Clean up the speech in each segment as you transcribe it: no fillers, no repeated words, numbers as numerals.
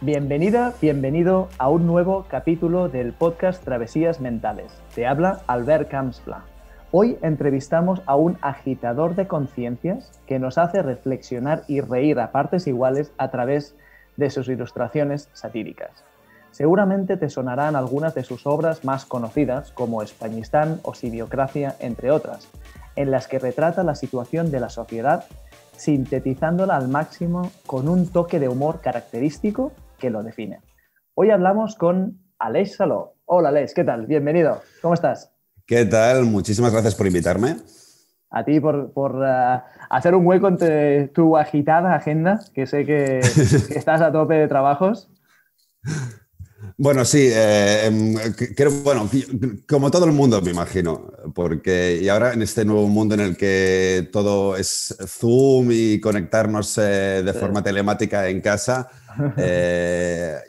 Bienvenida, bienvenido a un nuevo capítulo del podcast Travesías Mentales. Te habla Albert Campsla. Hoy entrevistamos a un agitador de conciencias que nos hace reflexionar y reír a partes iguales a través de sus ilustraciones satíricas. Seguramente te sonarán algunas de sus obras más conocidas, como Españistán o Simiocracia, entre otras, en las que retrata la situación de la sociedad sintetizándola al máximo con un toque de humor característico que lo define. Hoy hablamos con Aleix Saló. Hola Aleix, ¿qué tal? Bienvenido. ¿Cómo estás? ¿Qué tal? Muchísimas gracias por invitarme. A ti por hacer un hueco entre tu agitada agenda, que sé que estás a tope de trabajos. Bueno, sí, como todo el mundo me imagino, porque y ahora en este nuevo mundo en el que todo es Zoom y conectarnos de forma telemática en casa,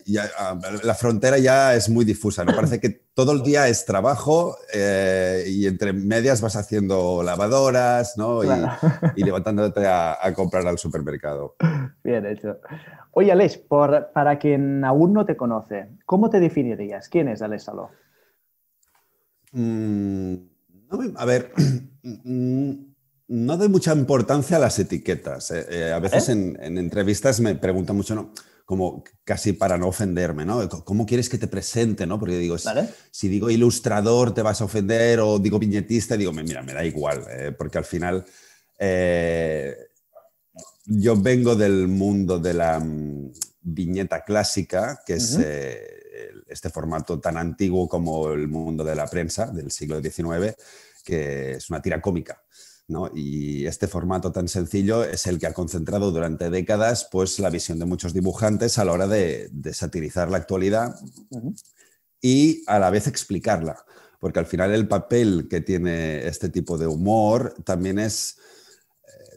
la frontera ya es muy difusa, ¿no? Parece que todo el día es trabajo y entre medias vas haciendo lavadoras, ¿no? Claro. Y levantándote a comprar al supermercado. Bien hecho. Oye, Aleix, para quien aún no te conoce, ¿cómo te definirías? ¿Quién es Aleix Saló? A ver, no doy mucha importancia a las etiquetas. A veces en entrevistas me preguntan mucho, ¿no? Como casi para no ofenderme, ¿no? ¿Cómo quieres que te presente, ¿no? Porque digo, ¿Vale? si digo ilustrador te vas a ofender, o digo viñetista, digo, mira, me da igual, porque al final yo vengo del mundo de la viñeta clásica, que es este formato tan antiguo como el mundo de la prensa del siglo XIX, que es una tira cómica, ¿no? Y este formato tan sencillo es el que ha concentrado durante décadas pues, la visión de muchos dibujantes a la hora de satirizar la actualidad y a la vez explicarla, porque al final el papel que tiene este tipo de humor también es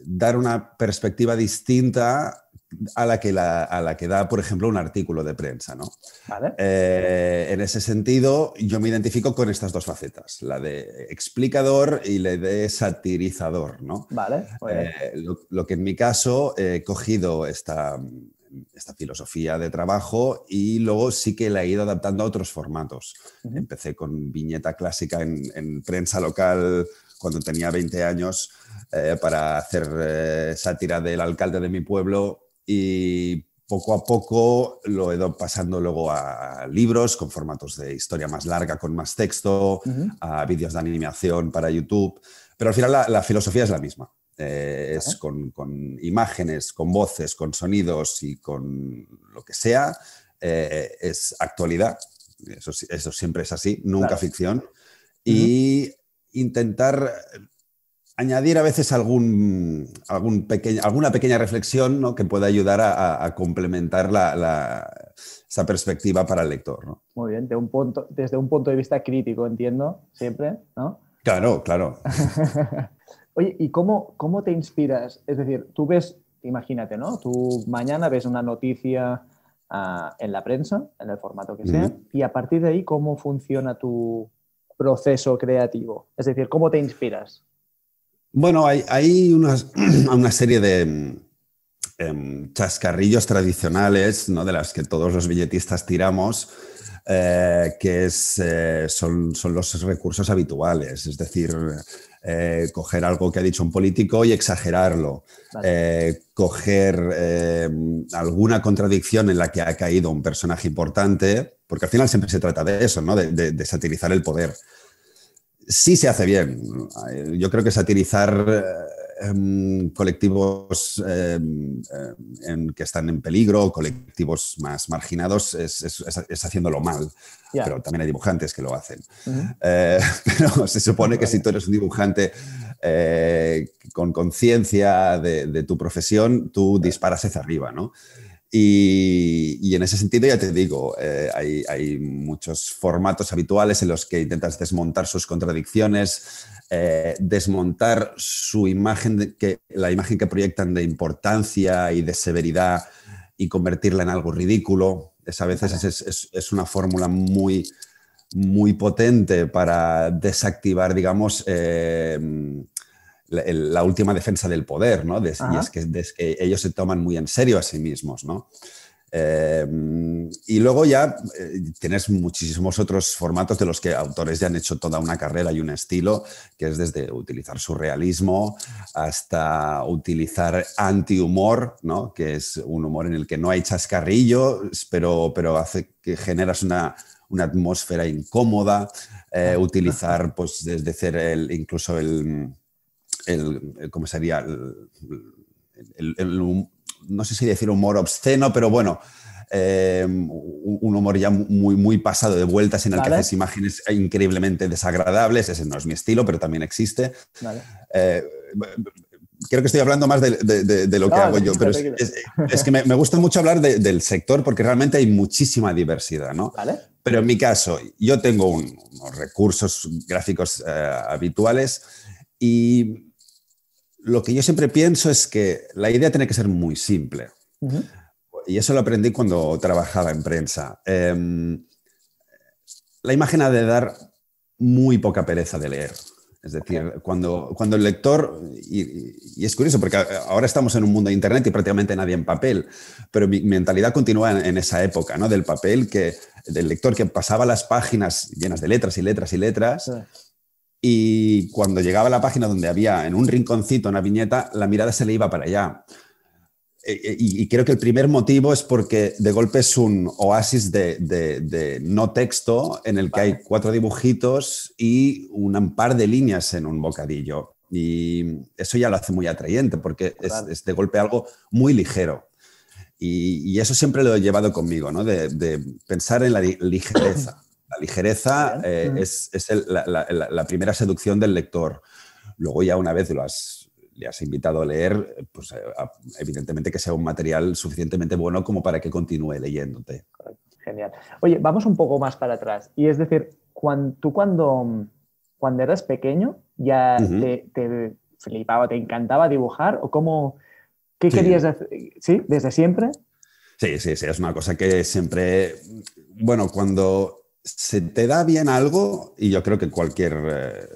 dar una perspectiva distinta a la que da, por ejemplo, un artículo de prensa, ¿no? ¿Vale? En ese sentido, yo me identifico con estas dos facetas, la de explicador y la de satirizador, ¿no? Vale, muy bien. Lo que en mi caso he cogido esta filosofía de trabajo y luego sí que la he ido adaptando a otros formatos. Empecé con viñeta clásica en prensa local cuando tenía 20 años para hacer sátira del alcalde de mi pueblo, y poco a poco lo he ido pasando luego a libros con formatos de historia más larga, con más texto, a vídeos de animación para YouTube. Pero al final la filosofía es la misma. Es con imágenes, con voces, con sonidos y con lo que sea. Es actualidad. Eso siempre es así, nunca ficción. Y intentar añadir a veces alguna pequeña reflexión, ¿no? Que pueda ayudar a complementar esa perspectiva para el lector, ¿no? Muy bien, desde un punto de vista crítico, entiendo, siempre, ¿no? Claro, claro. Oye, ¿y cómo te inspiras? Es decir, tú ves, imagínate, ¿no? Tú mañana ves una noticia en la prensa, en el formato que sea, y a partir de ahí, ¿cómo funciona tu proceso creativo? Es decir, ¿cómo te inspiras? Bueno, hay una serie de chascarrillos tradicionales, ¿no? De las que todos los billetistas tiramos, son los recursos habituales. Es decir, coger algo que ha dicho un político y exagerarlo. Vale. Coger alguna contradicción en la que ha caído un personaje importante, porque al final siempre se trata de eso, ¿no? De satirizar el poder. Sí se hace bien. Yo creo que satirizar colectivos que están en peligro, colectivos más marginados, es haciéndolo mal. Yeah. Pero también hay dibujantes que lo hacen. Pero se supone que si tú eres un dibujante con conciencia de tu profesión, tú disparas hacia arriba, ¿no? Y en ese sentido, ya te digo, hay muchos formatos habituales en los que intentas desmontar sus contradicciones, desmontar su imagen, la imagen que proyectan de importancia y de severidad, y convertirla en algo ridículo. A veces es una fórmula muy, muy potente para desactivar, digamos, la última defensa del poder, ¿no? Y es que ellos se toman muy en serio a sí mismos, ¿no? Y luego ya tienes muchísimos otros formatos de los que autores ya han hecho toda una carrera y un estilo, que es desde utilizar surrealismo hasta utilizar antihumor, ¿no? Que es un humor en el que no hay chascarrillo, pero hace que generas una atmósfera incómoda. Utilizar, pues, desde hacer incluso ¿cómo sería? No sé si decir humor obsceno, pero bueno, un humor ya muy, muy pasado de vueltas en el que haces imágenes increíblemente desagradables. Ese no es mi estilo, pero también existe. Vale. Creo que estoy hablando más de lo que hago yo, pero es que me gusta mucho hablar del sector porque realmente hay muchísima diversidad, ¿no? Vale. Pero en mi caso, yo tengo unos recursos gráficos habituales y lo que yo siempre pienso es que la idea tiene que ser muy simple. Uh-huh. Y eso lo aprendí cuando trabajaba en prensa. La imagen ha de dar muy poca pereza de leer. Es decir, cuando el lector, y es curioso porque ahora estamos en un mundo de Internet y prácticamente nadie en papel, pero mi mentalidad continúa en esa época, ¿no? Del papel, del lector que pasaba las páginas llenas de letras y letras y letras. Sí. Y cuando llegaba a la página donde había en un rinconcito una viñeta, la mirada se le iba para allá. Y creo que el primer motivo es porque de golpe es un oasis de no texto en el que hay 4 dibujitos y un par de líneas en un bocadillo. Y eso ya lo hace muy atrayente porque es de golpe algo muy ligero. Y eso siempre lo he llevado conmigo, ¿no? De pensar en la ligereza. La ligereza es la primera seducción del lector. Luego ya una vez le has invitado a leer, pues evidentemente que sea un material suficientemente bueno como para que continúe leyéndote. Genial. Oye, vamos un poco más para atrás. Y es decir, cuando eras pequeño, ¿ya te flipaba, te encantaba dibujar? ¿O qué querías hacer? ¿Sí? ¿Desde siempre? Sí, es una cosa que siempre... Bueno, cuando se te da bien algo, y yo creo que cualquier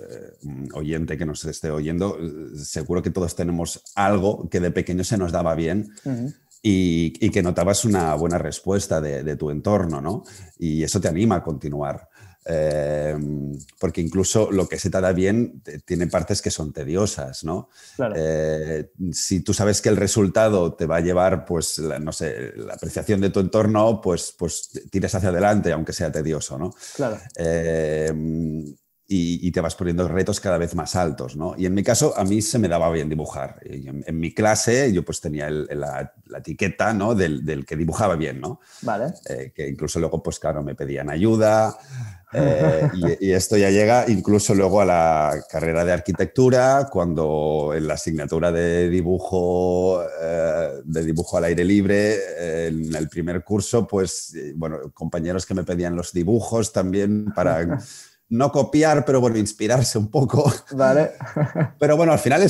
oyente que nos esté oyendo, seguro que todos tenemos algo que de pequeño se nos daba bien y que notabas una buena respuesta de tu entorno, ¿no? Y eso te anima a continuar. Porque incluso lo que se te da bien tiene partes que son tediosas, ¿no? Claro. Si tú sabes que el resultado te va a llevar, pues, no sé, la apreciación de tu entorno, pues tires hacia adelante, aunque sea tedioso, ¿no? Claro. Y te vas poniendo retos cada vez más altos, ¿no? Y en mi caso, a mí se me daba bien dibujar. En mi clase yo pues tenía la etiqueta, ¿no? del que dibujaba bien, ¿no? Vale. Que incluso luego, pues claro, me pedían ayuda. Y esto ya llega incluso luego a la carrera de arquitectura, cuando en la asignatura de dibujo al aire libre, en el primer curso, pues, bueno, compañeros que me pedían los dibujos también para... No copiar, pero bueno, inspirarse un poco. Vale. Pero bueno, al final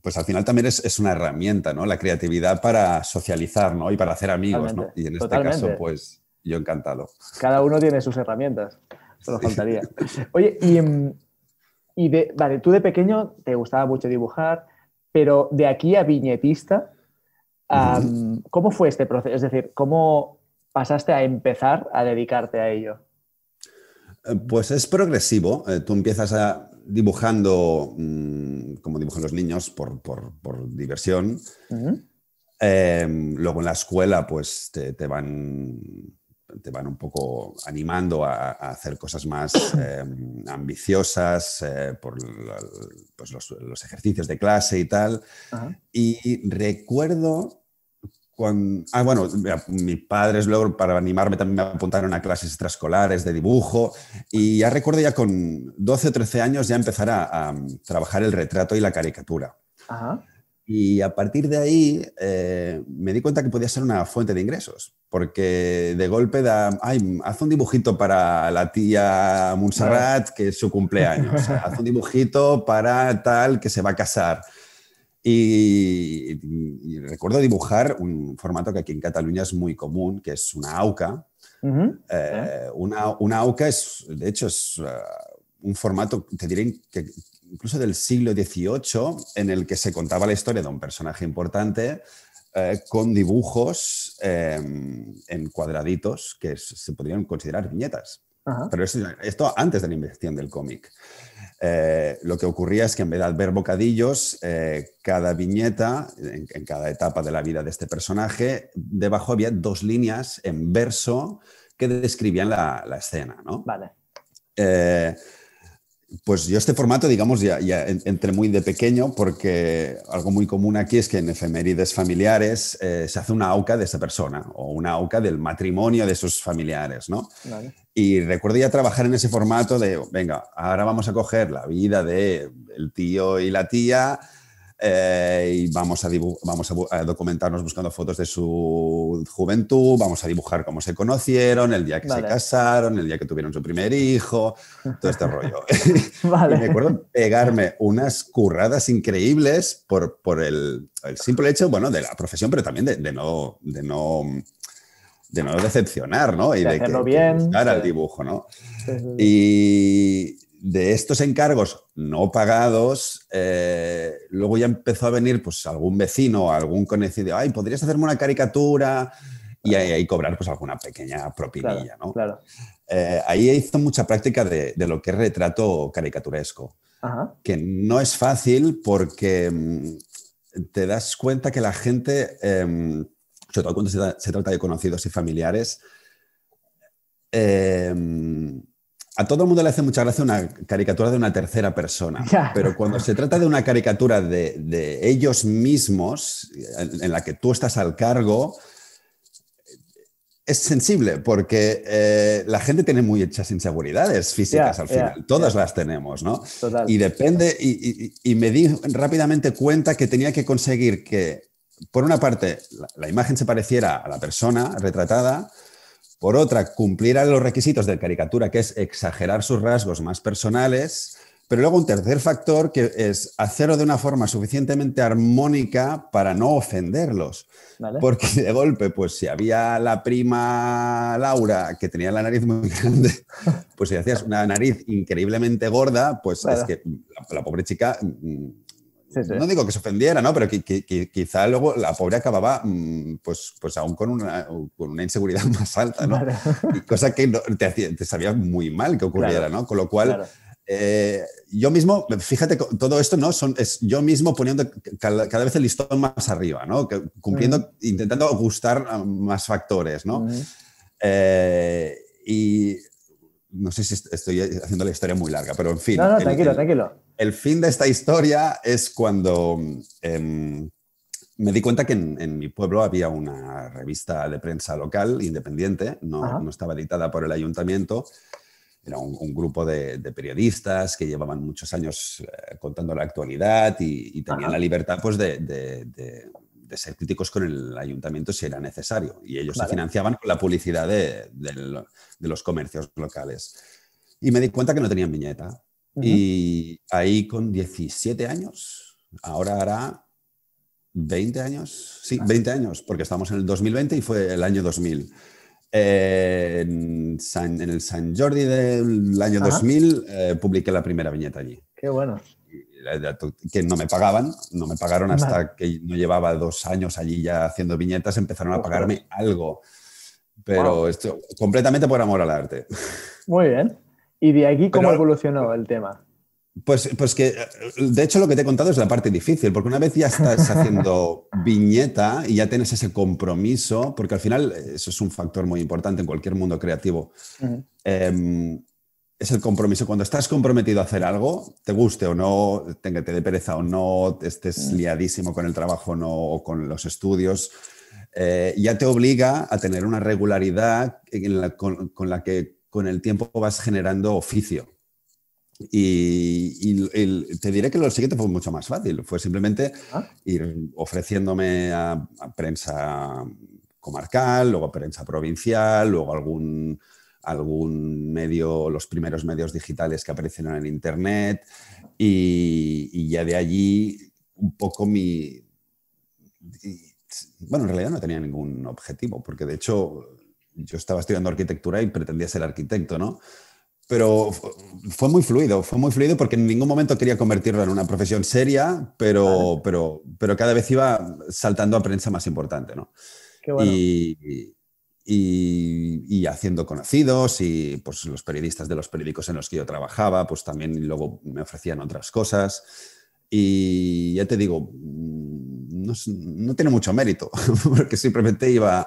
pues al final también es una herramienta, ¿no? La creatividad para socializar, ¿no? Y para hacer amigos, ¿no? Y en este caso, pues yo encantado. Cada uno tiene sus herramientas, solo faltaría. Oye, vale, tú de pequeño te gustaba mucho dibujar, pero de aquí a viñetista, ¿cómo fue este proceso? Es decir, ¿cómo pasaste a empezar a dedicarte a ello? Pues es progresivo. Tú empiezas dibujando como dibujan los niños por diversión. Luego en la escuela pues te van un poco animando a hacer cosas más ambiciosas por pues los ejercicios de clase y tal. Y recuerdo... bueno, mis padres luego para animarme también me apuntaron a clases extraescolares de dibujo y ya recuerdo ya con 12 o 13 años ya empezar a trabajar el retrato y la caricatura. Ajá. Y a partir de ahí me di cuenta que podía ser una fuente de ingresos, porque de golpe haz un dibujito para la tía Montserrat, que es su cumpleaños, haz un dibujito para tal que se va a casar. Y recuerdo dibujar un formato que aquí en Cataluña es muy común, que es una auca. Una auca de hecho, es un formato, te diré, que incluso del siglo XVIII, en el que se contaba la historia de un personaje importante con dibujos en cuadraditos que se podrían considerar viñetas. Ajá. Pero esto antes de la invención del cómic. Lo que ocurría es que en vez de ver bocadillos, cada viñeta, en cada etapa de la vida de este personaje, debajo había 2 líneas en verso que describían la escena, ¿no? Vale. Pues yo este formato, digamos, ya entré muy de pequeño porque algo muy común aquí es que en efemérides familiares se hace una auca de esa persona o una auca del matrimonio de sus familiares, ¿no? Vale. Y recuerdo ya trabajar en ese formato de, venga, ahora vamos a coger la vida del tío y la tía y vamos a documentarnos buscando fotos de su juventud, vamos a dibujar cómo se conocieron, el día que se casaron, el día que tuvieron su primer hijo, todo este rollo. Vale. Y me acuerdo pegarme unas curradas increíbles por el simple hecho, bueno, de la profesión, pero también de no decepcionar, ¿no? Y de hacerlo que bien. gustara el dibujo, ¿no? Y de estos encargos no pagados, luego ya empezó a venir pues algún vecino, algún conocido, ay, ¿podrías hacerme una caricatura? Y ahí cobrar pues alguna pequeña propinilla, claro, ¿no? Claro. Ahí hizo mucha práctica de lo que es retrato caricaturesco, Ajá. que no es fácil porque te das cuenta que la gente, sobre todo cuando se trata de conocidos y familiares, a todo el mundo le hace mucha gracia una caricatura de una tercera persona, pero cuando se trata de una caricatura de ellos mismos, en la que tú estás al cargo, es sensible porque la gente tiene muy hechas inseguridades físicas al final. Todas las tenemos, ¿no? Total. Y depende, y me di rápidamente cuenta que tenía que conseguir que, por una parte, la imagen se pareciera a la persona retratada, por otra, cumpliera los requisitos de caricatura, que es exagerar sus rasgos más personales, pero luego un tercer factor que es hacerlo de una forma suficientemente armónica para no ofenderlos. Vale. Porque de golpe, pues si había la prima Laura que tenía la nariz muy grande, pues si hacías una nariz increíblemente gorda, pues es que la pobre chica... No digo que se ofendiera, ¿no? Pero quizá luego la pobre acababa pues aún con una inseguridad más alta, ¿no? Vale. Y cosa que te sabía muy mal que ocurriera, ¿no? Con lo cual, yo mismo, fíjate, todo esto, ¿no? Es yo mismo poniendo cada vez el listón más arriba, ¿no? Cumpliendo, intentando gustar a más factores, ¿no? Y no sé si estoy haciendo la historia muy larga, pero en fin. No, tranquilo. El fin de esta historia es cuando me di cuenta que en mi pueblo había una revista de prensa local, independiente, no estaba editada por el ayuntamiento. Era un grupo de periodistas que llevaban muchos años contando la actualidad y tenían la libertad pues, de ser críticos con el ayuntamiento si era necesario. Y ellos se financiaban con la publicidad de los comercios locales. Y me di cuenta que no tenían viñeta. Y ahí con 17 años, ahora hará 20 años, sí, 20 años, porque estamos en el 2020 y fue el año 2000. En el Sant Jordi del año 2000 publiqué la primera viñeta allí. Qué bueno. Que no me pagaron hasta que no llevaba 2 años allí ya haciendo viñetas, empezaron a pagarme algo. Pero esto completamente por amor al arte. Muy bien. ¿Y de aquí cómo evolucionó el tema? Pues que, de hecho, lo que te he contado es la parte difícil, porque una vez ya estás haciendo viñeta y ya tienes ese compromiso, porque al final eso es un factor muy importante en cualquier mundo creativo, es el compromiso. Cuando estás comprometido a hacer algo, te guste o no, te dé pereza o no, estés liadísimo con el trabajo o con los estudios, ya te obliga a tener una regularidad con la que con el tiempo vas generando oficio. Y te diré que lo siguiente fue mucho más fácil. Fue simplemente ir ofreciéndome a prensa comarcal, luego prensa provincial, luego algún medio, los primeros medios digitales que aparecieron en Internet. Y ya de allí un poco bueno, en realidad no tenía ningún objetivo, porque de hecho yo estaba estudiando arquitectura y pretendía ser arquitecto, ¿no? pero fue muy fluido porque en ningún momento quería convertirlo en una profesión seria, Vale, pero cada vez iba saltando a prensa más importante, ¿no? qué bueno. Y, y haciendo conocidos y pues los periodistas de los periódicos en los que yo trabajaba, pues también luego me ofrecían otras cosas. Y ya te digo, no tiene mucho mérito, porque simplemente iba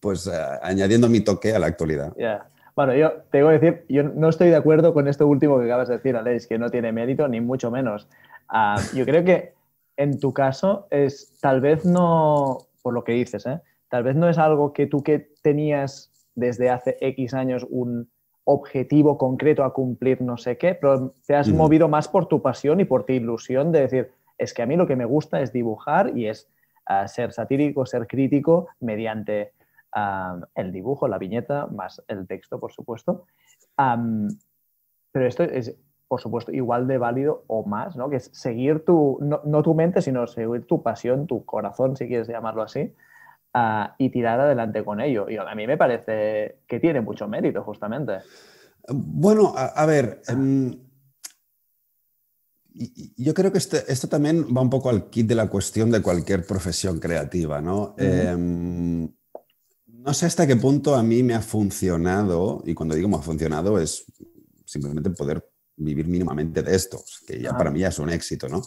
pues añadiendo mi toque a la actualidad. Ya. Bueno, yo te digo decir, yo no estoy de acuerdo con esto último que acabas de decir, Aleix, que no tiene mérito, ni mucho menos. Yo creo que en tu caso es tal vez no, por lo que dices, ¿eh? Tal vez no es algo que tú que tenías desde hace X años un objetivo concreto a cumplir, no sé qué, pero te has Ujú. movido más por tu pasión y por tu ilusión de decir, es que a mí lo que me gusta es dibujar y es ser satírico, ser crítico mediante el dibujo, la viñeta, más el texto, por supuesto. Um, pero esto es, por supuesto, igual de válido o más, ¿no? Que es seguir tu, no, no tu mente, sino seguir tu pasión, tu corazón, si quieres llamarlo así, y tirar adelante con ello. Y a mí me parece que tiene mucho mérito, justamente. Bueno, a ver, yo creo que esto también va un poco al kit de la cuestión de cualquier profesión creativa, ¿no? Uh -huh. No sé hasta qué punto a mí me ha funcionado, y cuando digo me ha funcionado es simplemente poder vivir mínimamente de esto, que ya para Ajá. mí ya es un éxito, ¿no?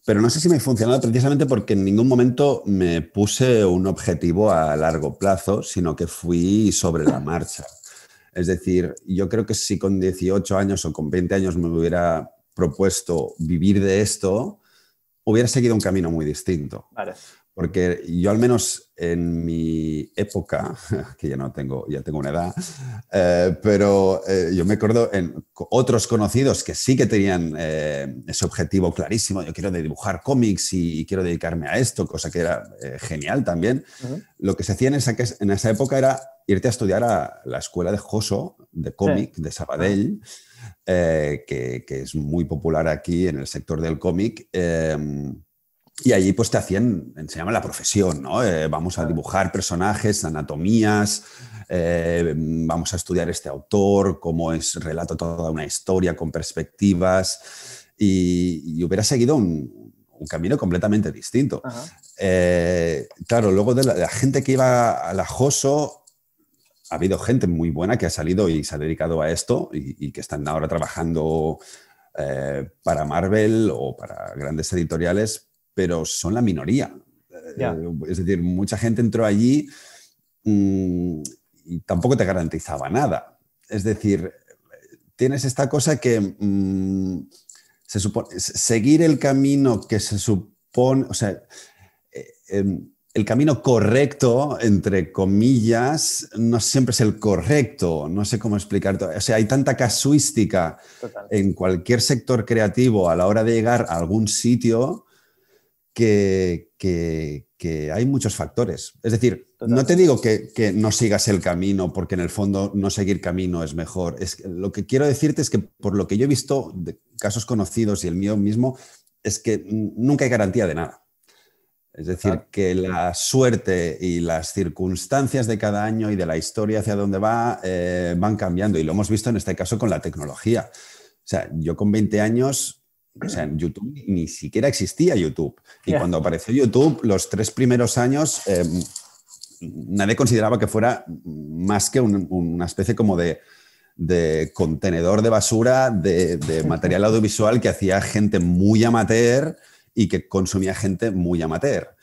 Pero no sé si me ha funcionado precisamente porque en ningún momento me puse un objetivo a largo plazo, sino que fui sobre la marcha. Es decir, yo creo que si con 18 años o con 20 años me hubiera propuesto vivir de esto, hubiera seguido un camino muy distinto. Vale. Porque yo al menos en mi época, que ya no tengo, ya tengo una edad, pero yo me acuerdo en otros conocidos que sí que tenían ese objetivo clarísimo, yo quiero dibujar cómics y quiero dedicarme a esto, cosa que era genial también. Uh -huh. Lo que se hacía en esa época era irte a estudiar a la escuela de Joso, de Sí. cómic, de Ajá. Sabadell, que es muy popular aquí en el sector del cómic. Y allí pues te enseñaban la profesión, ¿no? Vamos a Vale. dibujar personajes, anatomías, vamos a estudiar este autor, cómo relato toda una historia con perspectivas y hubiera seguido un camino completamente distinto. Ajá. Claro, luego de la gente que iba a la JOSO, ha habido gente muy buena que ha salido y se ha dedicado a esto y que están ahora trabajando para Marvel o para grandes editoriales, pero son la minoría. Ya. Es decir, mucha gente entró allí y tampoco te garantizaba nada. Es decir, tienes esta cosa que se supone, seguir el camino que se supone, o sea, el camino correcto, entre comillas, no siempre es el correcto. No sé cómo explicar. O sea, hay tanta casuística Total. en cualquier sector creativo a la hora de llegar a algún sitio que hay muchos factores. Es decir, no te Totalmente. digo que no sigas el camino, porque en el fondo no seguir camino es mejor. Lo que quiero decirte es que por lo que yo he visto de casos conocidos y el mío mismo, es que nunca hay garantía de nada. Es decir, Total. que la suerte y las circunstancias de cada año y de la historia hacia dónde va van cambiando. Y lo hemos visto en este caso con la tecnología. O sea, yo con 20 años, o sea, en YouTube ni siquiera existía YouTube. Y Ya. cuando apareció YouTube, los 3 primeros años, nadie consideraba que fuera más que una especie como de contenedor de basura de material audiovisual que hacía gente muy amateur y que consumía gente muy amateur.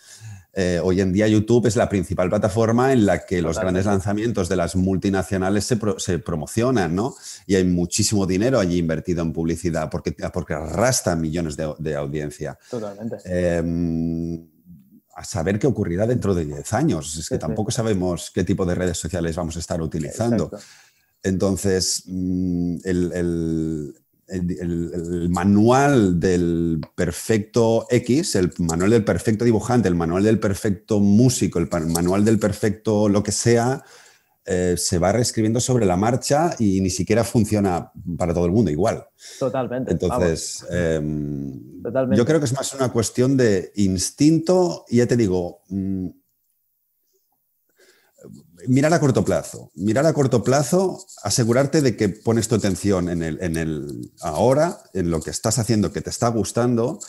Hoy en día YouTube es la principal plataforma en la que los grandes Totalmente. lanzamientos de las multinacionales se promocionan, ¿no? Y hay muchísimo dinero allí invertido en publicidad porque arrastra millones de audiencia. Totalmente. A saber qué ocurrirá dentro de 10 años. Es Sí, que sí. tampoco sabemos qué tipo de redes sociales vamos a estar utilizando. Exacto. Entonces, el manual del perfecto X, el manual del perfecto dibujante, el manual del perfecto músico, el manual del perfecto lo que sea, se va reescribiendo sobre la marcha y ni siquiera funciona para todo el mundo igual. Totalmente. Vamos. Entonces, yo Totalmente. creo que es más una cuestión de instinto y ya te digo, mirar a corto plazo. Mirar a corto plazo, asegurarte de que pones tu atención en el ahora, en lo que estás haciendo que te está gustando,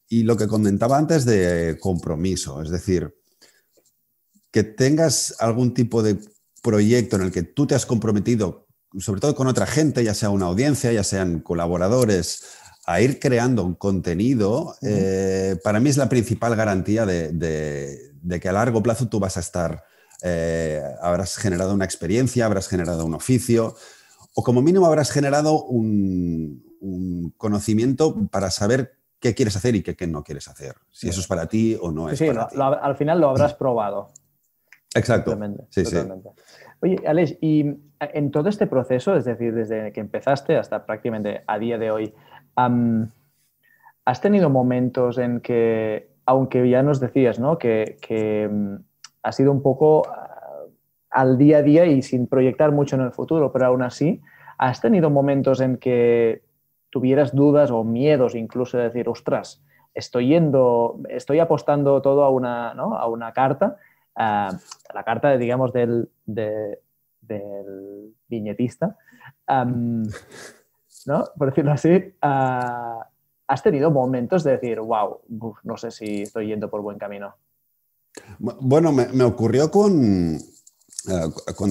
y lo que comentaba antes de compromiso, es decir, que tengas algún tipo de proyecto en el que tú te has comprometido, sobre todo con otra gente, ya sea una audiencia, ya sean colaboradores, a ir creando un contenido, para mí es la principal garantía de que a largo plazo tú vas a estar, habrás generado una experiencia, habrás generado un oficio, o como mínimo habrás generado un conocimiento para saber qué quieres hacer y qué no quieres hacer, si eso es para ti o no es para ti. Al final lo habrás probado. Exacto. Totalmente. Oye, Aleix, y en todo este proceso, es decir, desde que empezaste hasta prácticamente a día de hoy, ¿has tenido momentos en que, aunque ya nos decías, ¿no?, que ha sido un poco al día a día y sin proyectar mucho en el futuro, pero aún así, ¿has tenido momentos en que tuvieras dudas o miedos incluso de decir, ostras, estoy apostando todo a una carta, la carta, digamos, del viñetista, ¿no?, por decirlo así, ¿has tenido momentos de decir, wow, no sé si estoy yendo por buen camino? Bueno, me ocurrió cuando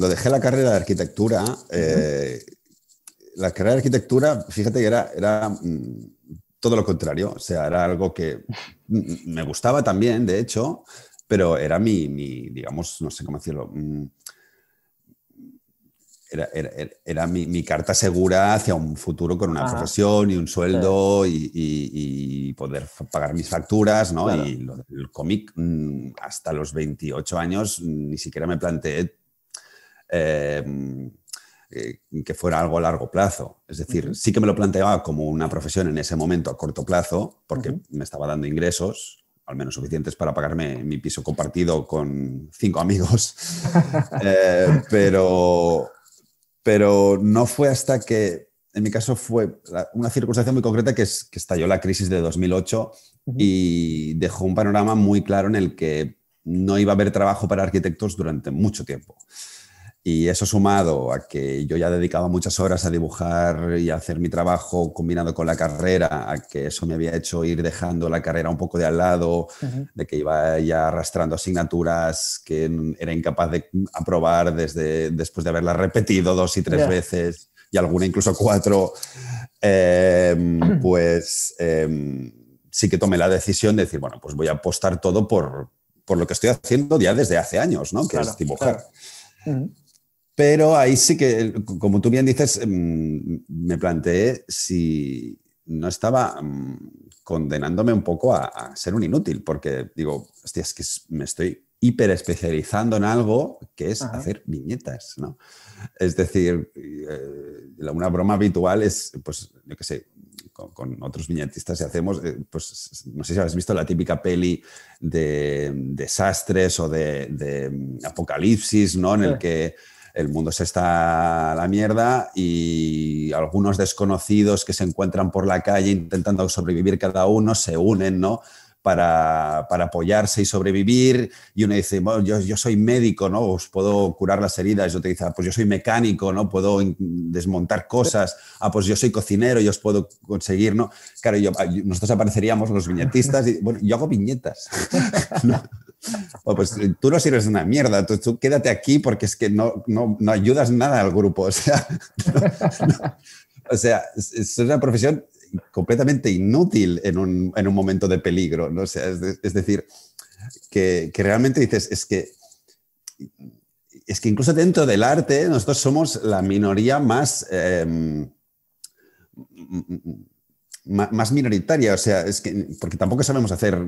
dejé la carrera de arquitectura. La carrera de arquitectura, fíjate que era todo lo contrario. O sea, era algo que me gustaba también, de hecho, pero era digamos, no sé cómo decirlo, era mi carta segura hacia un futuro con una profesión y un sueldo, y poder pagar mis facturas, ¿no? Claro. Y el cómic, hasta los 28 años, ni siquiera me planteé que fuera algo a largo plazo. Es decir, sí que me lo planteaba como una profesión en ese momento a corto plazo, porque me estaba dando ingresos, al menos suficientes para pagarme mi piso compartido con 5 amigos. Pero no fue hasta que, en mi caso, fue una circunstancia muy concreta que estalló la crisis de 2008 y dejó un panorama muy claro en el que no iba a haber trabajo para arquitectos durante mucho tiempo. Y eso, sumado a que yo ya dedicaba muchas horas a dibujar y a hacer mi trabajo combinado con la carrera, a que eso me había hecho ir dejando la carrera un poco de al lado, de que iba ya arrastrando asignaturas que era incapaz de aprobar después de haberlas repetido 2 y 3 veces, y alguna incluso 4, sí que tomé la decisión de decir, bueno, pues voy a apostar todo por lo que estoy haciendo ya desde hace años, ¿no? Que es dibujar. Pero ahí sí que, como tú bien dices, me planteé si no estaba condenándome un poco a ser un inútil, porque digo, hostia, es que me estoy hiperespecializando en algo que es hacer viñetas, ¿no? Es decir, una broma habitual es, pues, yo qué sé, con otros viñetistas hacemos, pues, no sé si habéis visto la típica peli de desastres o de apocalipsis, ¿no? En el que el mundo se está a la mierda y algunos desconocidos que se encuentran por la calle intentando sobrevivir cada uno se unen, ¿no?, para apoyarse y sobrevivir, y uno dice, bueno, yo soy médico, ¿no?, os puedo curar las heridas, y otro dice, pues yo soy mecánico, ¿no?, puedo desmontar cosas, pues yo soy cocinero y os puedo conseguir, ¿no? Claro, nosotros apareceríamos los viñetistas y, bueno, yo hago viñetas. ¿No? Pues tú no sirves de una mierda, tú quédate aquí porque es que no ayudas nada al grupo, o sea, o sea, es una profesión completamente inútil en un momento de peligro, ¿no? O sea, es decir, que realmente dices, es que incluso dentro del arte nosotros somos la minoría más minoritaria, o sea, es que, porque tampoco sabemos hacer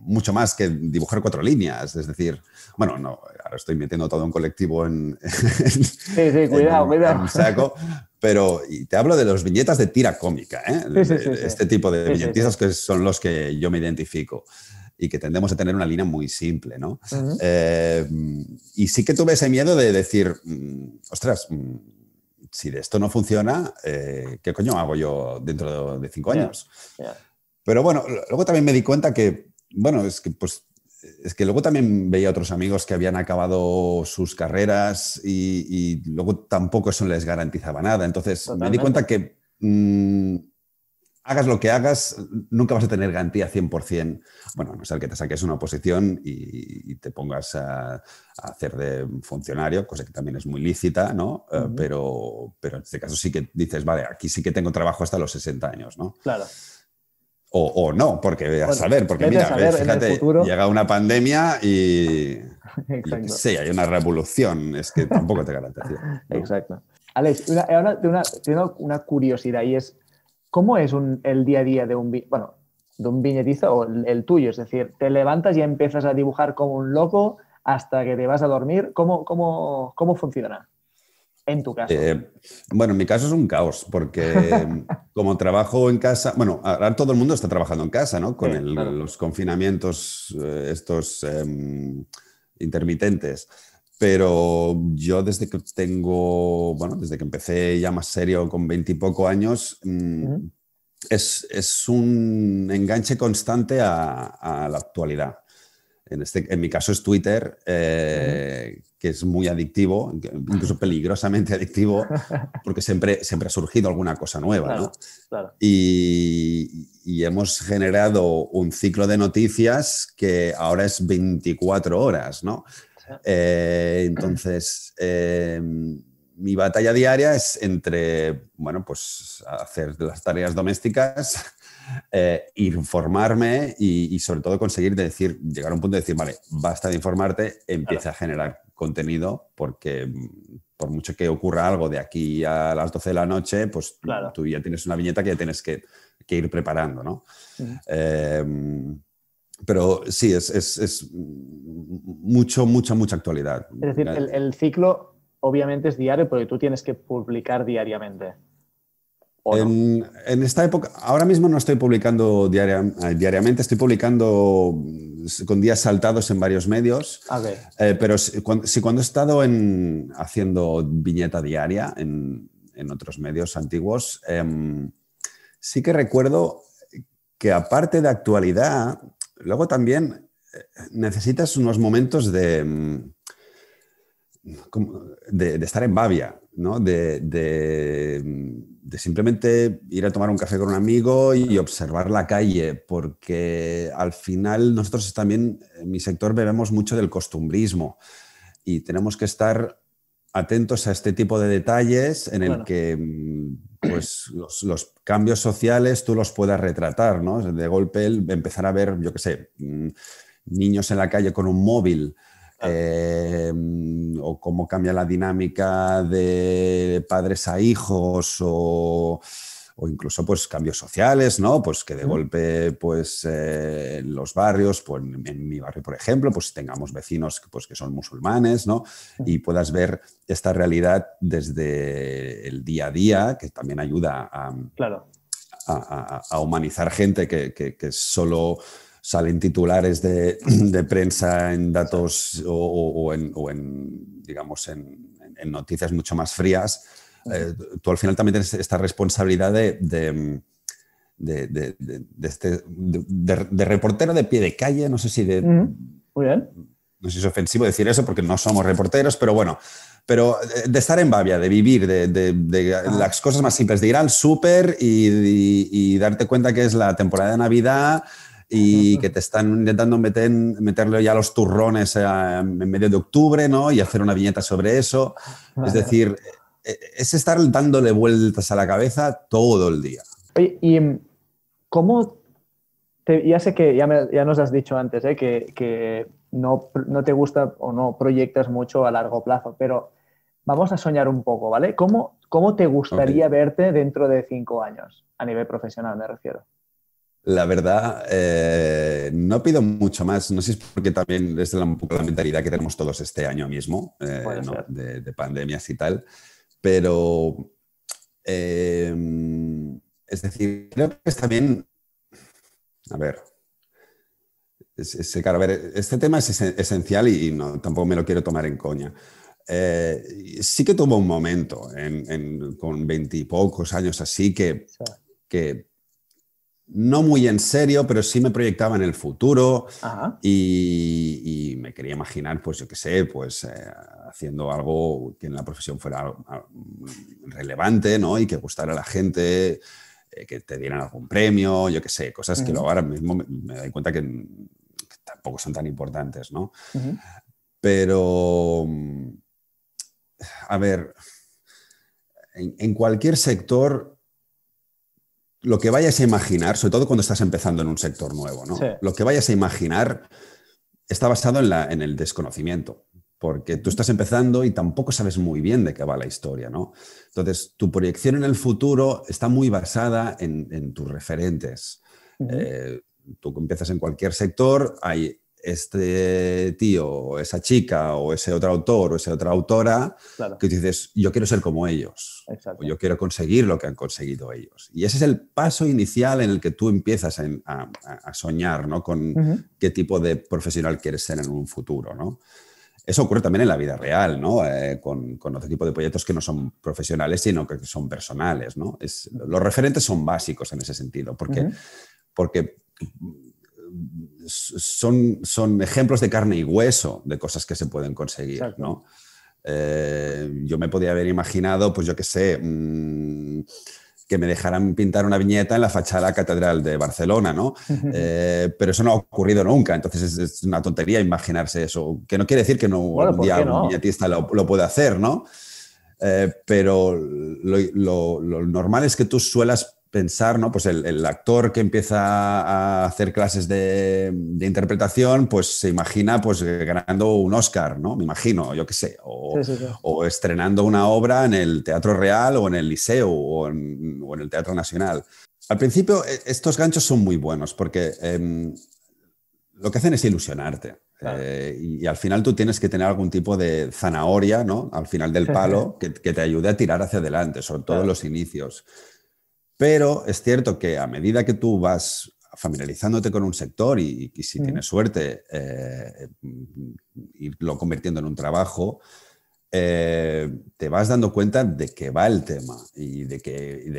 mucho más que dibujar 4 líneas, es decir, bueno, no, ahora estoy metiendo todo un colectivo en cuidado. En saco, pero te hablo de las viñetas de tira cómica, ¿eh? Sí. Este tipo de viñetistas que son los que yo me identifico y que tendemos a tener una línea muy simple, ¿no? Y sí que tuve ese miedo de decir, ostras, si de esto no funciona, ¿qué coño hago yo dentro de 5 años? Pero bueno, luego también me di cuenta que, bueno, es que pues es que luego también veía otros amigos que habían acabado sus carreras y luego tampoco eso les garantizaba nada. Entonces me di cuenta que hagas lo que hagas, nunca vas a tener garantía 100%. Bueno, a no ser que te saques una oposición y te pongas a hacer de funcionario, cosa que también es muy lícita, ¿no? Pero en este caso sí que dices, vale, aquí sí que tengo trabajo hasta los 60 años, ¿no? Claro. O no, porque a saber, porque mira, fíjate, llega una pandemia y yo qué sé, hay una revolución, es que tampoco te garantiza, ¿no? Exacto. Alex, ahora tengo una curiosidad y es, ¿cómo es el día a día de de un viñetista o el tuyo? Es decir, te levantas y empiezas a dibujar como un loco hasta que te vas a dormir. ¿Cómo funciona? En tu caso. Bueno, en mi caso es un caos, porque como trabajo en casa, bueno, ahora todo el mundo está trabajando en casa, ¿no? Con claro, los confinamientos estos intermitentes. Pero yo desde que desde que empecé ya más serio con 20 y poco años, es un enganche constante a la actualidad. En mi caso es Twitter, que es muy adictivo, incluso peligrosamente adictivo, porque siempre ha surgido alguna cosa nueva, claro, ¿no? Claro. Y hemos generado un ciclo de noticias que ahora es 24 horas, ¿no? Sí. Entonces, mi batalla diaria es entre, bueno, pues hacer las tareas domésticas, informarme y sobre todo conseguir llegar a un punto de decir, vale, basta de informarte, empieza a generar contenido, porque por mucho que ocurra algo de aquí a las 12 de la noche, pues claro, tú ya tienes una viñeta que ya tienes que ir preparando, ¿no? Pero sí, es mucha actualidad. Es decir, el ciclo obviamente es diario porque tú tienes que publicar diariamente. ¿No? En esta época, ahora mismo no estoy publicando diariamente, estoy publicando con días saltados en varios medios, okay. Pero cuando he estado haciendo viñeta diaria en otros medios antiguos, sí que recuerdo que aparte de actualidad, luego también necesitas unos momentos de estar en babia, ¿no? De simplemente ir a tomar un café con un amigo y observar la calle, porque al final nosotros también, en mi sector, bebemos mucho del costumbrismo y tenemos que estar atentos a este tipo de detalles en el que pues, los cambios sociales tú los puedas retratar, ¿no? De golpe empezar a ver, yo qué sé, niños en la calle con un móvil, o cómo cambia la dinámica de padres a hijos o incluso pues cambios sociales, ¿no? Pues que de golpe pues en los barrios, pues en mi barrio por ejemplo, pues tengamos vecinos pues, que son musulmanes, ¿no? Y puedas ver esta realidad desde el día a día, que también ayuda a humanizar gente que solo salen titulares de prensa en datos o en digamos, en noticias mucho más frías. Tú al final también tienes esta responsabilidad de reportero de pie de calle, no sé si Muy bien. No sé si es ofensivo decir eso porque no somos reporteros, pero bueno, pero de estar en babia, de vivir, de las cosas más simples, de ir al súper y darte cuenta que es la temporada de Navidad y que te están intentando meterle ya los turrones en medio de octubre, ¿no? Y hacer una viñeta sobre eso. Es decir, es estar dándole vueltas a la cabeza todo el día. Oye, ¿y cómo ya sé que ya nos has dicho antes, que no te gusta o no proyectas mucho a largo plazo, pero vamos a soñar un poco, ¿vale? ¿Cómo te gustaría verte dentro de 5 años? A nivel profesional me refiero. La verdad, no pido mucho más. No sé si es porque también es un poco la mentalidad que tenemos todos este año mismo, ¿no? de pandemias y tal. Pero, es decir, creo que está bien. A ver, claro, a ver, este tema es esencial y no, tampoco me lo quiero tomar en coña. Sí que tuvo un momento con 20 y pocos años así que no muy en serio, pero sí me proyectaba en el futuro Ajá. y me quería imaginar, pues yo qué sé, pues haciendo algo que en la profesión fuera relevante, ¿no? Y que gustara a la gente, que te dieran algún premio, yo qué sé, cosas que luego ahora mismo me doy cuenta que tampoco son tan importantes, ¿no? Ujú. Pero, a ver, en cualquier sector, lo que vayas a imaginar, sobre todo cuando estás empezando en un sector nuevo, Sí. ¿no? Lo que vayas a imaginar está basado en el desconocimiento, porque tú Ujú. estás empezando y tampoco sabes muy bien de qué va la historia, ¿no? Entonces, tu proyección en el futuro está muy basada en tus referentes. Ujú. Eh, Tú empiezas en cualquier sector, hay este tío o esa chica o ese otro autor o esa otra autora Claro, que tú dices, yo quiero ser como ellos o exacto. yo quiero conseguir lo que han conseguido ellos. Y ese es el paso inicial en el que tú empiezas a soñar, ¿no? Con Ujú. qué tipo de profesional quieres ser en un futuro, ¿no? Eso ocurre también en la vida real, ¿no? Con otro tipo de proyectos que no son profesionales, sino que son personales, ¿no? Los referentes son básicos en ese sentido, Ujú. porque son ejemplos de carne y hueso de cosas que se pueden conseguir, Exacto. ¿no? Yo me podía haber imaginado, pues yo qué sé, que me dejaran pintar una viñeta en la fachada de la Catedral de Barcelona, ¿no? Pero eso no ha ocurrido nunca, entonces es una tontería imaginarse eso, que no quiere decir que no Bueno, algún ¿por día qué algún no? viñetista lo pueda hacer, ¿no? Pero lo normal es que tú suelas pensar, ¿no? Pues el actor que empieza a hacer clases de interpretación, pues se imagina pues ganando un Oscar, ¿no? Me imagino, yo qué sé, Sí, sí, sí. o estrenando una obra en el Teatro Real o en el Liceo o en el Teatro Nacional. Al principio, estos ganchos son muy buenos porque lo que hacen es ilusionarte. Claro. Y al final tú tienes que tener algún tipo de zanahoria, ¿no? Al final del palo que te ayude a tirar hacia adelante, sobre todo en Claro. los inicios. Pero es cierto que a medida que tú vas familiarizándote con un sector y si Ujú. tienes suerte, irlo convirtiendo en un trabajo, te vas dando cuenta de qué va el tema y de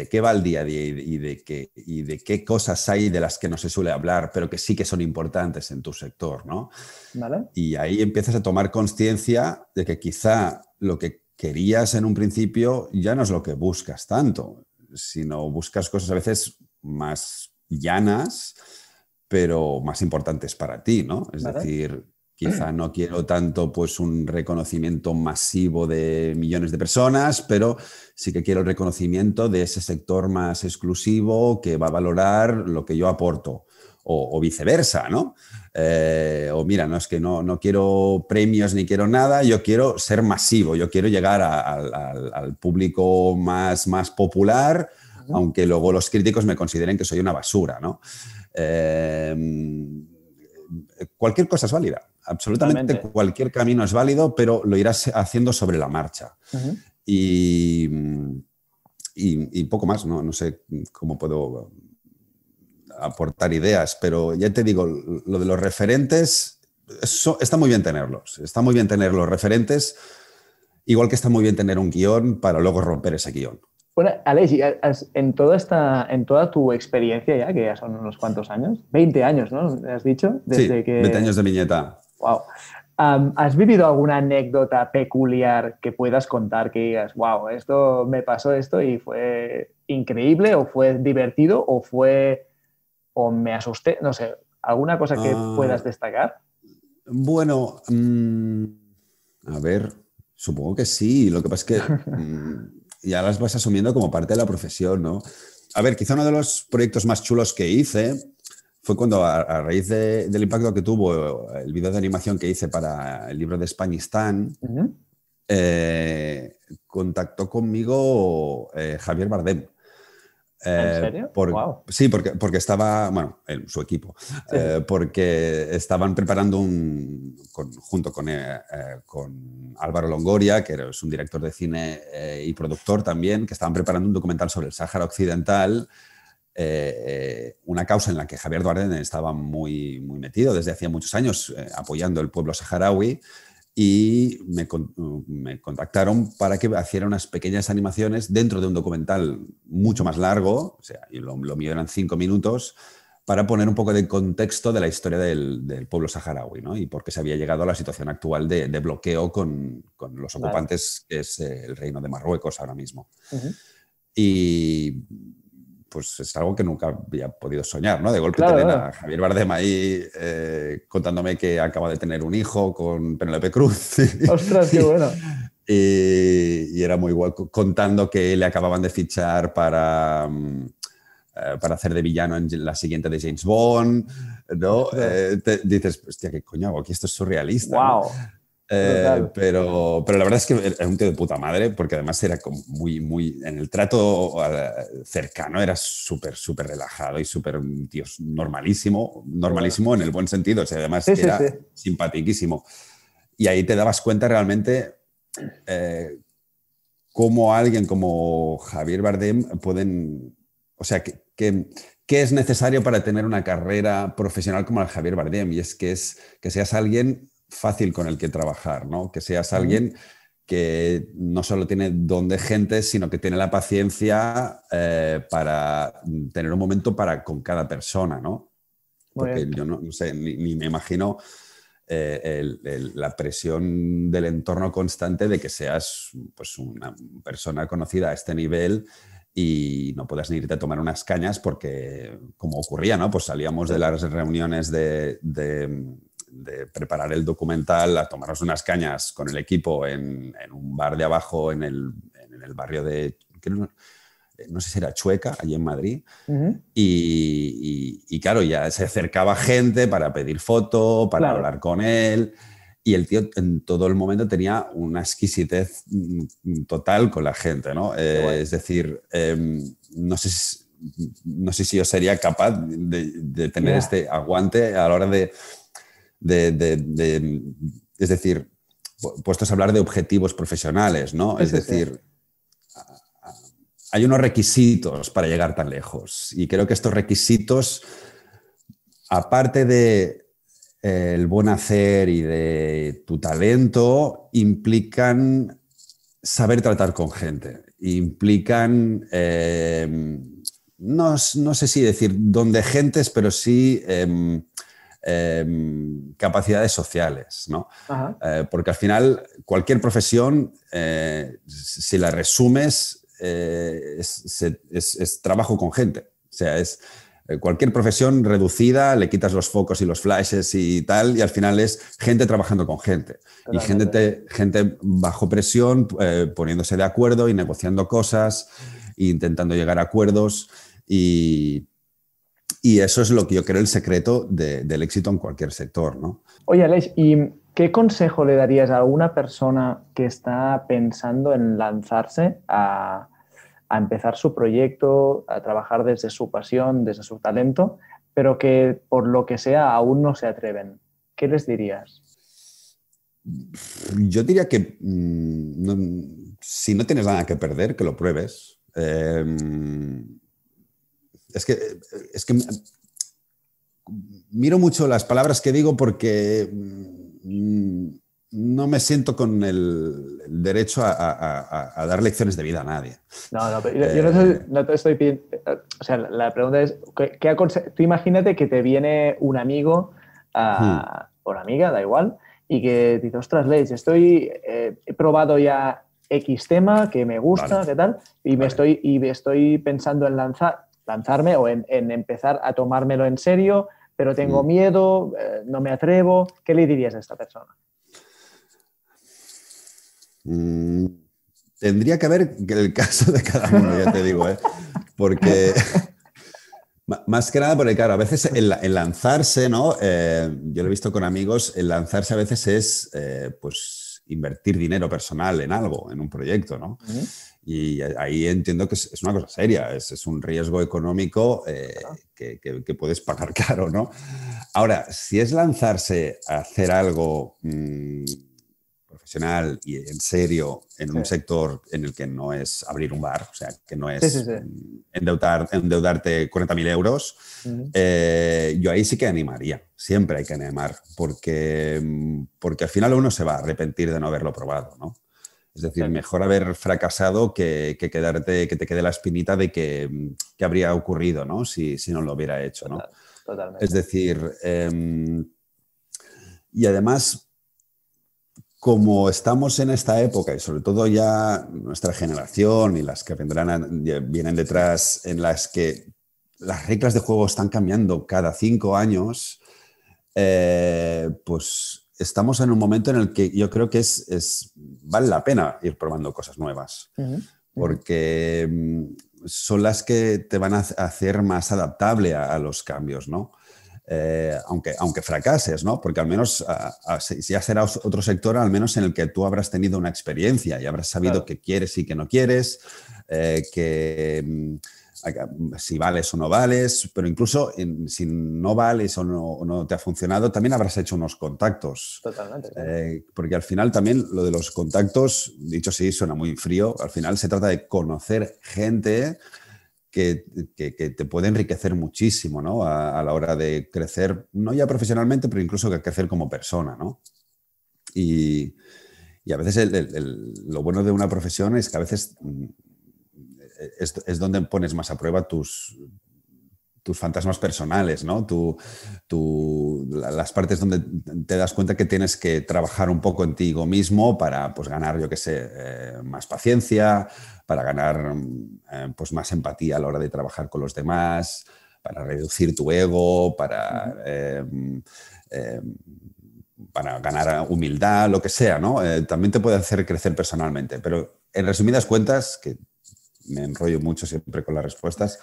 qué va el día a día y de qué cosas hay de las que no se suele hablar, pero que sí que son importantes en tu sector, ¿no? ¿Vale? Y ahí empiezas a tomar conciencia de que quizá lo que querías en un principio ya no es lo que buscas tanto, sino buscas cosas a veces más llanas, pero más importantes para ti, ¿no? Es ¿Vale? decir, quizá no quiero tanto pues un reconocimiento masivo de millones de personas, pero sí que quiero el reconocimiento de ese sector más exclusivo que va a valorar lo que yo aporto o viceversa, ¿no? O mira, no es que no quiero premios ni quiero nada, yo quiero ser masivo, yo quiero llegar al público más popular, Ujú. aunque luego los críticos me consideren que soy una basura, ¿no? Eh, Cualquier cosa es válida, absolutamente Totalmente. cualquier camino es válido, pero lo irás haciendo sobre la marcha. Ujú. Y, y poco más, ¿no? No sé cómo puedo aportar ideas, pero ya te digo, lo de los referentes, está muy bien tenerlos, está muy bien tener los referentes, igual que está muy bien tener un guión para luego romper ese guión. Bueno, Aleix, y en toda tu experiencia ya, que ya son unos cuantos años, 20 años, ¿no? Has dicho, Sí, desde 20 que... años de viñeta. Wow. ¿Has vivido alguna anécdota peculiar que puedas contar que digas, wow, esto me pasó esto y fue increíble o fue divertido o fue o me asusté? No sé, ¿alguna cosa que puedas Uh, destacar? bueno, a ver, supongo que sí. Lo que pasa es que ya las vas asumiendo como parte de la profesión, ¿no? A ver, quizá uno de los proyectos más chulos que hice fue cuando, a raíz del impacto que tuvo el vídeo de animación que hice para el libro de Españistán, Ujú. contactó conmigo Javier Bardem. ¿En serio? Wow. Sí, porque estaba, bueno, su equipo, Sí, sí. porque estaban preparando junto con Álvaro Longoria, que es un director de cine y productor también, que estaban preparando un documental sobre el Sáhara Occidental, una causa en la que Javier Bardem estaba muy, muy metido desde hacía muchos años, apoyando el pueblo saharaui. y me contactaron para que hiciera unas pequeñas animaciones dentro de un documental mucho más largo, o sea, y lo mío eran 5 minutos, para poner un poco de contexto de la historia del pueblo saharaui, ¿no? Y por qué se había llegado a la situación actual de bloqueo con los ocupantes, que es el Reino de Marruecos ahora mismo. Y pues es algo que nunca había podido soñar, ¿no? De golpe tener a Javier Bardem ahí contándome que acaba de tener un hijo con Penélope Cruz. ¡Ostras, qué bueno! Y era muy guay contando que le acababan de fichar para hacer de villano en la siguiente de James Bond, ¿no? Dices, hostia, ¿qué coño hago aquí? Esto es surrealista, wow. ¿no? Pero la verdad es que era un tío de puta madre, porque además era como muy en el trato cercano, era súper relajado y súper un tío normalísimo en el buen sentido, o sea, además era simpaticísimo. Y ahí te dabas cuenta realmente cómo alguien como Javier Bardem pueden, o sea, ¿qué es necesario para tener una carrera profesional como la de Javier Bardem? Y es que seas alguien fácil con el que trabajar, ¿no? Que seas alguien que no solo tiene don de gente, sino que tiene la paciencia para tener un momento con cada persona, ¿no? Porque yo no sé, ni me imagino la presión del entorno constante de que seas pues, una persona conocida a este nivel y no puedas ni irte a tomar unas cañas porque, como ocurría, ¿no? Pues salíamos de las reuniones de preparar el documental a tomarnos unas cañas con el equipo en un bar de abajo en el barrio de, no sé si era Chueca, allí en Madrid, y claro, ya se acercaba gente para pedir foto, para hablar con él, y el tío en todo el momento tenía una exquisitez total con la gente, ¿no? Es decir, no sé si yo sería capaz de tener este aguante a la hora es decir, puestos a hablar de objetivos profesionales, ¿no? Es decir, hay unos requisitos para llegar tan lejos y creo que estos requisitos, aparte de el buen hacer y de tu talento, implican saber tratar con gente, implican, no sé si decir don de gentes, pero sí capacidades sociales, ¿no? Porque al final cualquier profesión, si la resumes, es trabajo con gente. O sea, es cualquier profesión reducida, le quitas los focos y los flashes y tal, y al final es gente trabajando con gente. Totalmente. Y gente bajo presión, poniéndose de acuerdo y negociando cosas, e intentando llegar a acuerdos. Y eso es lo que yo creo el secreto del éxito en cualquier sector, ¿no? Oye, Aleix, ¿y qué consejo le darías a alguna persona que está pensando en lanzarse a empezar su proyecto, a trabajar desde su pasión, desde su talento, pero que por lo que sea aún no se atreven? ¿Qué les dirías? Yo diría que si no tienes nada que perder, que lo pruebes. Es que miro mucho las palabras que digo porque no me siento con el derecho a dar lecciones de vida a nadie. No, pero yo no te estoy pidiendo... O sea, la pregunta es, tú imagínate que te viene un amigo o una amiga, da igual, y que dice, ostras, Leix, he probado ya X tema que me gusta, ¿qué tal? Y me estoy pensando en lanzarme o en empezar a tomármelo en serio, pero tengo miedo, no me atrevo. ¿Qué le dirías a esta persona? Tendría que ver el caso de cada uno, ya te digo, porque más que nada porque, claro, a veces el lanzarse, ¿no? Yo lo he visto con amigos, el lanzarse a veces es pues invertir dinero personal en algo, en un proyecto, ¿no? Y ahí entiendo que es una cosa seria, es un riesgo económico que puedes pagar caro, ¿no? Ahora, si es lanzarse a hacer algo profesional y en serio en un sector en el que no es abrir un bar, o sea, que no es endeudarte 40.000 euros, yo ahí sí que animaría. Siempre hay que animar, porque al final uno se va a arrepentir de no haberlo probado, ¿no? Es decir, mejor haber fracasado que quedarte, que te quede la espinita de que habría ocurrido, ¿no? Si no lo hubiera hecho, ¿no? Totalmente. Es decir, y además, como estamos en esta época, y sobre todo ya nuestra generación y las que vienen detrás, en las que las reglas de juego están cambiando cada 5 años, pues estamos en un momento en el que yo creo que vale la pena ir probando cosas nuevas, porque son las que te van a hacer más adaptable a los cambios, ¿no? Aunque fracases, ¿no? Porque al menos ya será otro sector, al menos en el que tú habrás tenido una experiencia y habrás sabido qué quieres y qué no quieres, si vales o no vales, pero incluso si no vales o no te ha funcionado, también habrás hecho unos contactos. Totalmente. Porque al final también lo de los contactos, dicho así, suena muy frío, al final se trata de conocer gente que te puede enriquecer muchísimo, ¿no? A la hora de crecer, no ya profesionalmente, pero incluso que crecer como persona, ¿no? Y a veces lo bueno de una profesión es que a veces es donde pones más a prueba tus fantasmas personales, ¿no? Las partes donde te das cuenta que tienes que trabajar un poco en ti mismo para, pues, ganar, yo qué sé, más paciencia, para ganar pues, más empatía a la hora de trabajar con los demás, para reducir tu ego, para ganar humildad, lo que sea, ¿no? También te puede hacer crecer personalmente, pero en resumidas cuentas, que me enrollo mucho siempre con las respuestas,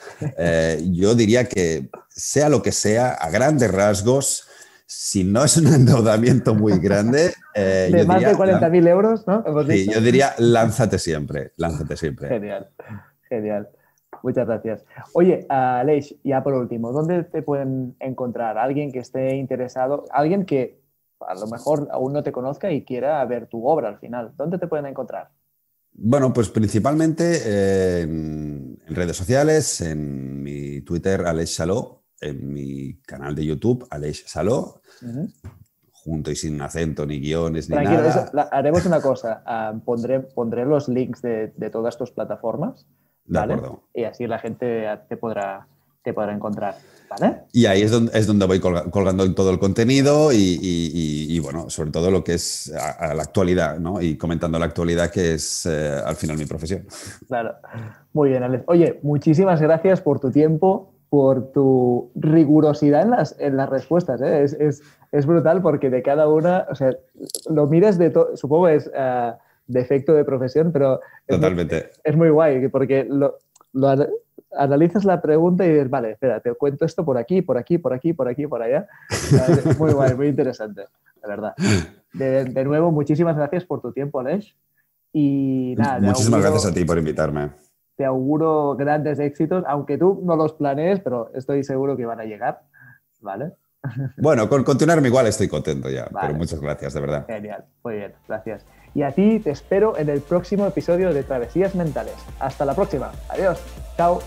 yo diría que sea lo que sea, a grandes rasgos, si no es un endeudamiento muy grande... de más de 40.000 euros, ¿no? Sí, yo diría lánzate siempre, lánzate siempre. Genial, genial. Muchas gracias. Oye, Aleix, ya por último, ¿dónde te pueden encontrar? Alguien que esté interesado, alguien que a lo mejor aún no te conozca y quiera ver tu obra al final. ¿Dónde te pueden encontrar? Bueno, pues principalmente en redes sociales, en mi Twitter, Aleix Saló, en mi canal de YouTube, Aleix Saló, junto y sin acento, ni guiones, ni Tranquilo, nada. Haremos una cosa, pondré los links de todas tus plataformas, ¿vale? De acuerdo. Y así la gente te podrá encontrar, ¿vale? Y ahí es donde voy colgando todo el contenido y bueno, sobre todo lo que es a la actualidad, ¿no? Y comentando la actualidad, que es al final mi profesión. Claro. Muy bien, Alex. Oye, muchísimas gracias por tu tiempo, por tu rigurosidad en las respuestas, ¿eh? Es brutal porque de cada una, o sea, lo miras supongo es defecto de profesión, pero Totalmente. Es muy guay porque analizas la pregunta y dices, vale, espera, te cuento esto por aquí, por aquí, por aquí, por aquí, por allá. Muy guay, muy interesante, de verdad. De nuevo, muchísimas gracias por tu tiempo, Aleix. Y nada, muchísimas gracias a ti por invitarme. Te auguro grandes éxitos, aunque tú no los planees, pero estoy seguro que van a llegar, ¿vale? Bueno, con continuarme igual estoy contento ya, vale. Pero muchas gracias, de verdad. Genial, muy bien, gracias. Y a ti te espero en el próximo episodio de Travesías Mentales. Hasta la próxima. Adiós. Chao.